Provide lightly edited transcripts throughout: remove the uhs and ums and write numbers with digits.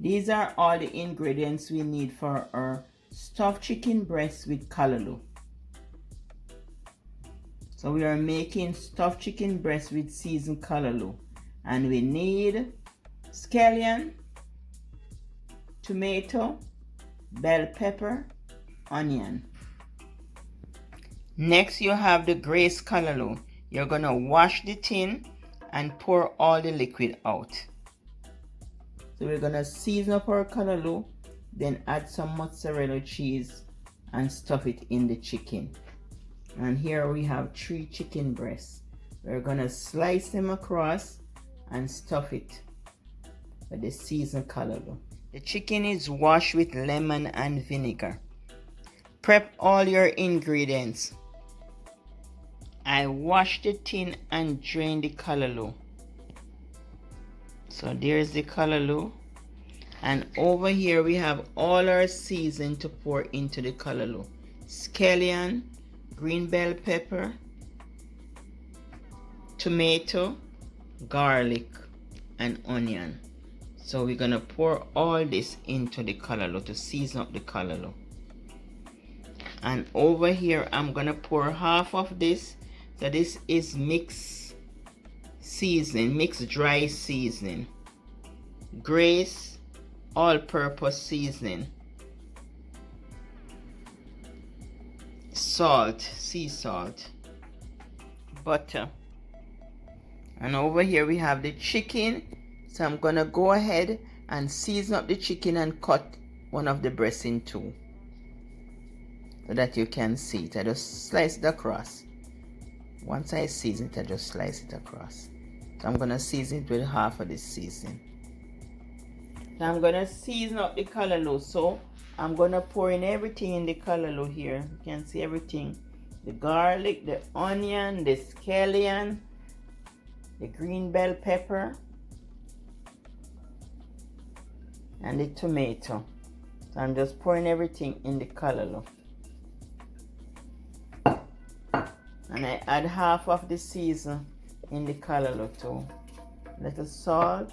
These are all the ingredients we need for our stuffed chicken breast with callaloo. So we are making stuffed chicken breast with seasoned callaloo. And we need scallion, tomato, bell pepper, onion. Next you have the braised callaloo. You're gonna wash the tin and pour all the liquid out. So we're gonna season up our callaloo, then add some mozzarella cheese and stuff it in the chicken. And here we have 3 chicken breasts. We're gonna slice them across and stuff it with the seasoned callaloo. The chicken is washed with lemon and vinegar. Prep all your ingredients. I washed the tin and drained the callaloo. So there's the callaloo. And over here we have all our seasoning to pour into the callaloo. Scallion, green bell pepper, tomato, garlic, and onion. So we're gonna pour all this into the callaloo to season up the callaloo. And over here I'm gonna pour half of this. So this is mixed seasoning, mixed dry seasoning, Grace all-purpose seasoning, salt, sea salt, butter. And over here we have the chicken. So I'm gonna go ahead and season up the chicken and cut one of the breasts in two so that you can see it. I just slice it across. Once I season it, I just slice it across. So I'm gonna season it with half of this seasoning. Now I'm gonna season up the callaloo. So I'm gonna pour in everything in the callaloo here. You can see everything: the garlic, the onion, the scallion, the green bell pepper, and the tomato. So I'm just pouring everything in the callaloo. And I add half of the season in the callaloo too. Little salt,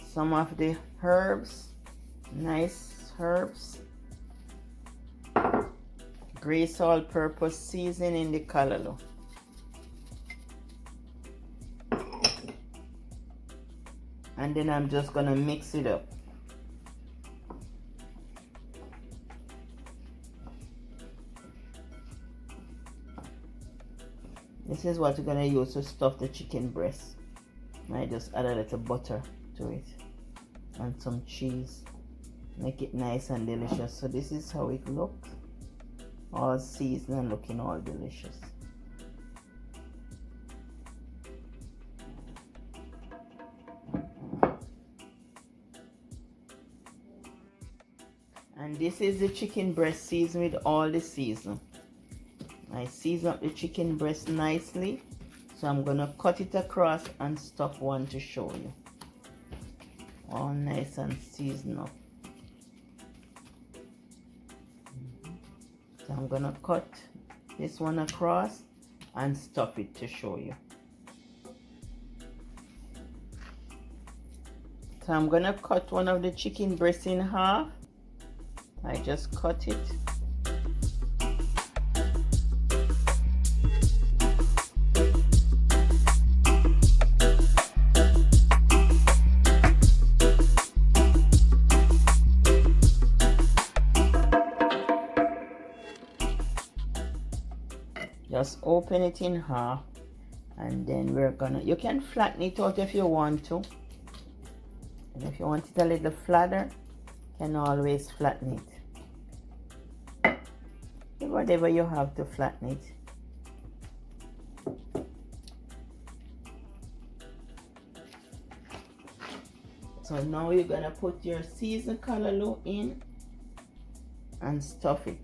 some of the herbs, nice herbs, Grace all-purpose seasoning in the callaloo. And then I'm just gonna mix it up. This is what we're gonna use to stuff the chicken breast. I just add a little butter to it and some cheese. Make it nice and delicious. So this is how it looks. All seasoned and looking all delicious. And this is the chicken breast seasoned with all the season. I season up the chicken breast nicely. So I'm gonna cut it across and stuff one to show you. All nice and seasoned up. So I'm gonna cut this one across and stuff it to show you. So I'm gonna cut one of the chicken breasts in half. I just cut it. Just open it in half, and then we're gonna, you can flatten it out if you want to, and if you want it a little flatter, you can always flatten it. Whatever you have to flatten it. So now you're gonna put your seasoned callaloo in and stuff it.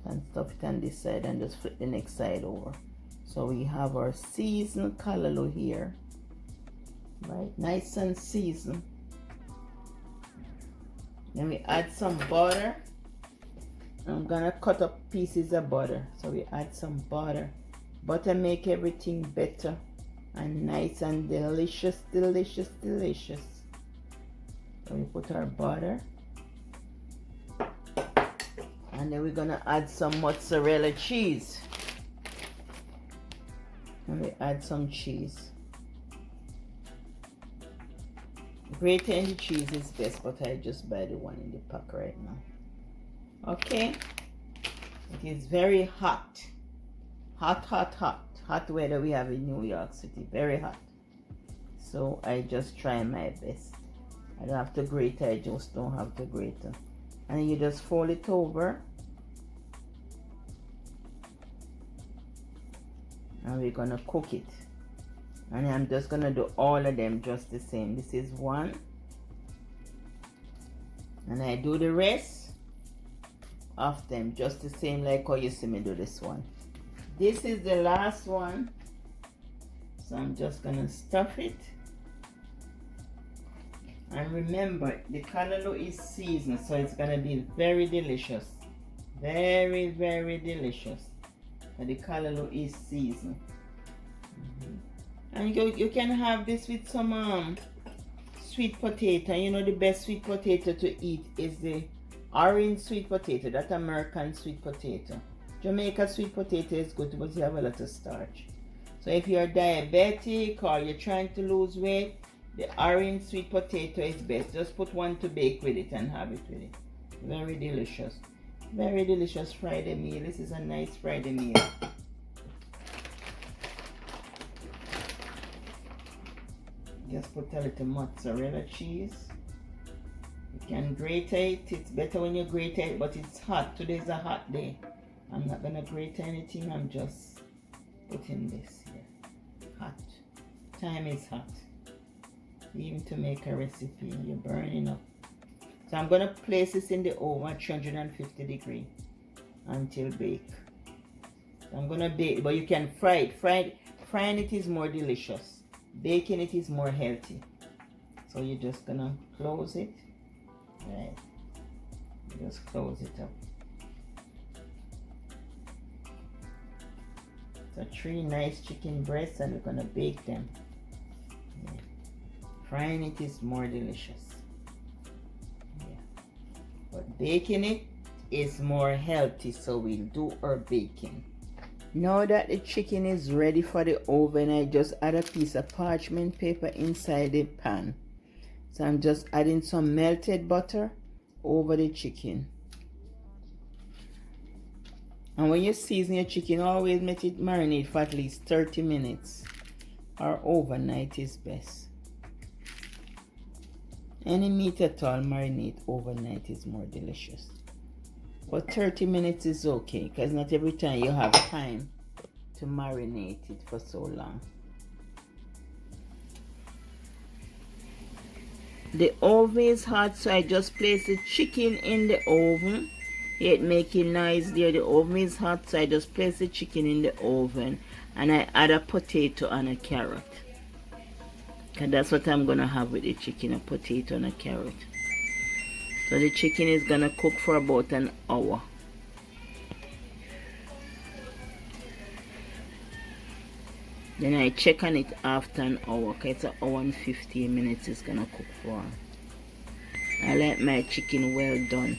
And stuff it on this side and just flip the next side over. So we have our seasoned callaloo here, right? Nice and seasoned. Then we add some butter. I'm gonna cut up pieces of butter. So we add some butter. Butter make everything better and nice and delicious, delicious, delicious. So we put our butter, and then we're gonna add some mozzarella cheese. And we add some cheese. Grating the cheese is best, but I just buy the one in the pack right now. Okay, it is very hot. Hot weather we have in New York City, very hot. So I just try my best. I don't have to grate, I just don't have to grate. And you just fold it over. And we're gonna cook it. And I'm just gonna do all of them just the same. This is one. And I do the rest of them just the same like how you see me do this one. This is the last one. So I'm just gonna stuff it. And remember, the callaloo is seasoned, so it's gonna be very delicious. Very, very delicious. And the callaloo is seasoned. And you can have this with some sweet potato. You know, the best sweet potato to eat is the orange sweet potato, that American sweet potato. Jamaica sweet potato is good, but you have a lot of starch. So if you're diabetic or you're trying to lose weight, the orange sweet potato is best. Just put one to bake with it and have it with it. Very delicious. Very delicious Friday meal. This is a nice Friday meal. Just put a little mozzarella cheese. You can grate it. It's better when you grate it, but it's hot. Today's a hot day. I'm not gonna grate anything. I'm just putting this here. Hot. Time is hot. Even to make a recipe, you're burning up. So I'm gonna place this in the oven at 350 degrees until bake. So I'm gonna bake, but you can fry it. Frying it is more delicious. Baking it is more healthy. So you're just gonna close it. Right. Just close it up. So 3 nice chicken breasts, and we're gonna bake them. Yeah. Frying it is more delicious. Yeah. But baking it is more healthy, so we'll do our baking. Now that the chicken is ready for the oven, I just add a piece of parchment paper inside the pan. So I'm just adding some melted butter over the chicken. And when you season your chicken, always make it marinate for at least 30 minutes. Or overnight is best. Any meat at all, marinate overnight is more delicious. But 30 minutes is okay, because not every time you have time to marinate it for so long. The oven is hot, so I just place the chicken in the oven. It making noise there. The oven is hot, so I just place the chicken in the oven, and I add a potato and a carrot. And that's what I'm gonna have with the chicken, a potato and a carrot. So the chicken is gonna cook for about an hour. Then I check on it after an hour, because it's an hour and 15 minutes it's gonna cook for. I like my chicken well done.